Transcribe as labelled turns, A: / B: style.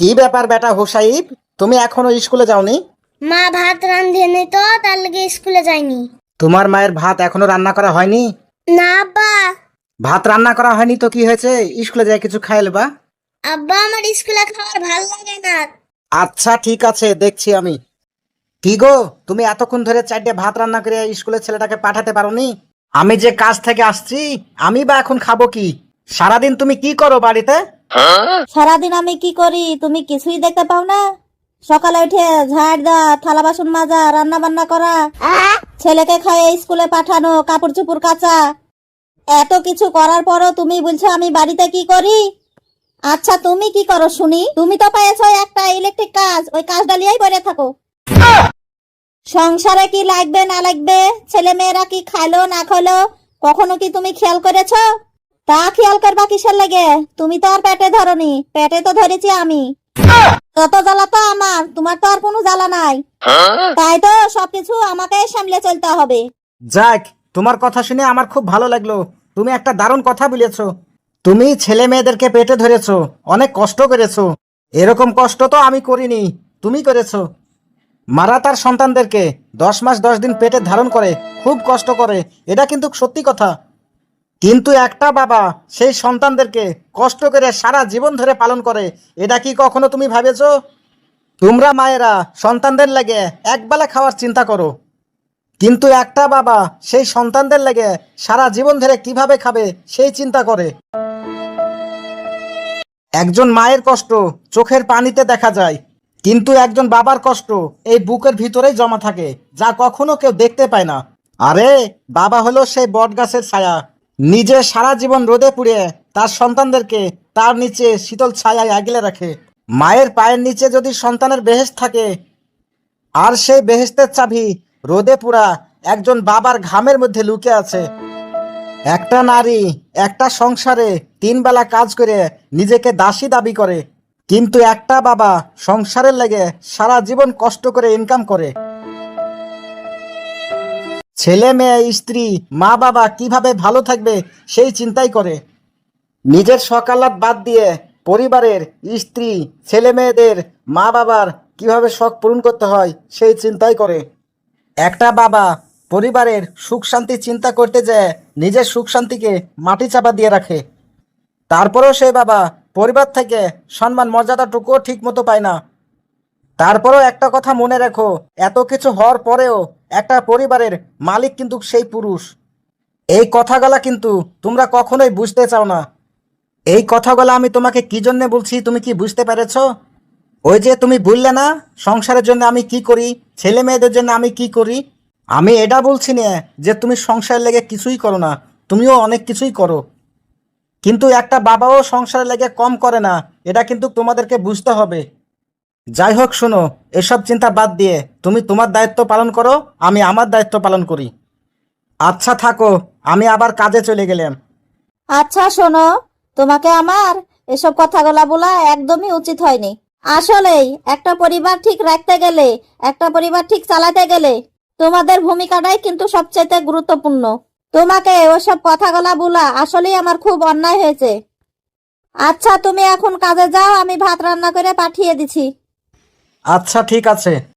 A: কি ব্যাপার বেটা হোসাইব, তুমি এখনো স্কুলে যাওনি?
B: মা ভাত রাঁধেনি তো, তার লেগে স্কুলে যাইনি।
A: তোমার মায়ের ভাত এখনো রান্না করা হয়নি?
B: না আব্বা।
A: ভাত রান্না করা হয়নি তো কি হয়েছে, স্কুলে যাই কিছু খাই লবা।
B: আব্বা, আমার স্কুলে খাবার ভাল লাগে না।
A: আচ্ছা ঠিক আছে, দেখছি আমি। কি গো, তুমি এতক্ষণ ধরে 4টে ভাত রান্না করে স্কুলে ছেলেটাকে পাঠাতে পারোনি? আমি যে কাজ থেকে আসছি, আমি বা এখন খাবো কি? সারাদিন তুমি কি করো বাড়িতে?
C: সারাদিন আমি কি করি তুমি কিছুই দেখতে পাও না? সকালে উঠে ঝাড় দেওয়া, থালা বাসন মাজা, রান্না বান্না করা, ছেলেকে খাইয়ে স্কুলে পাঠানো, কাপড় চোপড় কাচা, এত কিছু করার পরও তুমি বলছো আমি বাড়িতে কি করি? আচ্ছা তুমি কি করো শুনি? তুমি তো পেয়েছো একটা ইলেকট্রিক কাজ, ওই কাজটা নিয়েই পড়ে থাকো। সংসারে কি লাগবে না লাগবে, ছেলে মেয়েরা কি খাইলো না খাইলো, কখনো কি তুমি খেয়াল করেছো? তা খেয়াল করবা কিসের লাগে? তুমি তো আর পেটে ধরনি, পেটে তো ধরেছি আমি। তত জ্বালা তো আমার, তোমার তো আর কোনো জ্বালা নাই। তাই তো সবকিছু আমাকে সামলে চলতে হবে।
A: যাক, তোমার কথা শুনে আমার খুব ভালো লাগলো। তুমি একটা দারুণ কথা বলেছো। তুমি ছেলে মেয়েদেরকে পেটে ধরেছো, অনেক কষ্ট করেছো। এরকম কষ্ট তো আমি করিনি, তুমি করেছো। মারা তার সন্তানদেরকে 10 মাস 10 দিন পেটে ধারণ করে, খুব কষ্ট করে, এটা কিন্তু সত্যি কথা। কিন্তু একটা বাবা সেই সন্তানদেরকে কষ্ট করে সারা জীবন ধরে পালন করে, এটা কি কখনো তুমি ভেবেছো? তোমরা মায়েরা সন্তানদের লাগে একবেলা খাওয়ার চিন্তা করো, কিন্তু একটা বাবা সেই সন্তানদের লাগে সারা জীবন ধরে কিভাবে খাবে সেই চিন্তা করে। একজন মায়ের কষ্ট চোখের পানিতে দেখা যায়, কিন্তু একজন বাবার কষ্ট এই বুকের ভিতরেই জমা থাকে, যা কখনো কেউ দেখতে পায় না। আরে বাবা হলো সেই বট গাছের ছায়া, নিজে সারা জীবন রোদে পুড়ে তার সন্তানদেরকে তার নিচে শীতল ছায়ায় আগলে রাখে। মায়ের পায়ের নিচে যদি সন্তানের বেহেশত থাকে, আর সেই বেহেশতের চাবি রোদে পুরা একজন বাবার ঘামের মধ্যে লুকিয়ে আছে। একটা নারী একটা সংসারে 3 বেলা কাজ করে নিজেকে দাসী দাবি করে, কিন্তু একটা বাবা সংসারের লেগে সারা জীবন কষ্ট করে ইনকাম করে। ছেলে মেয়ে স্ত্রী মা বাবা কিভাবে ভালো থাকবে সেই চিন্তাই করে। নিজের সকালাত বাদ দিয়ে পরিবারের স্ত্রী ছেলে মেয়েদের মা বাবার কিভাবে শখ পূরণ করতে হয় সেই চিন্তাই করে। একটা বাবা পরিবারের সুখ শান্তি চিন্তা করতে যায় নিজের সুখ শান্তিকে মাটি চাপা দিয়ে রাখে। তারপরেও সেই বাবা পরিবার থেকে সম্মান মর্যাদাটুকুও ঠিক মতো পায় না। তারপরেও একটা কথা মনে রেখো, এত কিছু হওয়ার পরেও একটা পরিবারের মালিক কিন্তু সেই পুরুষ। এই কথাগুলা কিন্তু তোমরা কখনোই বুঝতে চাও না। এই কথাগুলো আমি তোমাকে কি জন্য বলছি তুমি কি বুঝতে পেরেছো? ওই যে তুমি বললে না সংসারের জন্য আমি কি করি, ছেলে মেয়েদের জন্য আমি কি করি। আমি এটা বলছি না যে তুমি সংসারের লেগে কিছুই করো না, তুমিও অনেক কিছুই করো। কিন্তু একটা বাবাও সংসারের লেগে কম করে না, এটা কিন্তু তোমাদেরকে বুঝতে হবে। যাই হোক শোনো, এসব চিন্তা বাদ দিয়ে তুমি তোমার দায়িত্ব পালন করো, আমি আমার দায়িত্ব পালন করি। আচ্ছা থাকো, আমি আবার কাজে চলে গেলাম।
C: আচ্ছা শোনো, তোমাকে আমার এসব কথাগুলা বলা একদমই উচিত হয়নি। আসলেই একটা পরিবার ঠিক রাখতে গেলে, একটা পরিবার ঠিক চালাতে গেলে তোমাদের ভূমিকাটাই কিন্তু সবচেয়ে গুরুত্বপূর্ণ। তোমাকে ওসব কথাগুলা বলা আসলেই আমার খুব অন্যায় হয়েছে। আচ্ছা তুমি এখন কাজে যাও, আমি ভাত রান্না করে পাঠিয়ে দিছি।
A: আচ্ছা ঠিক আছে।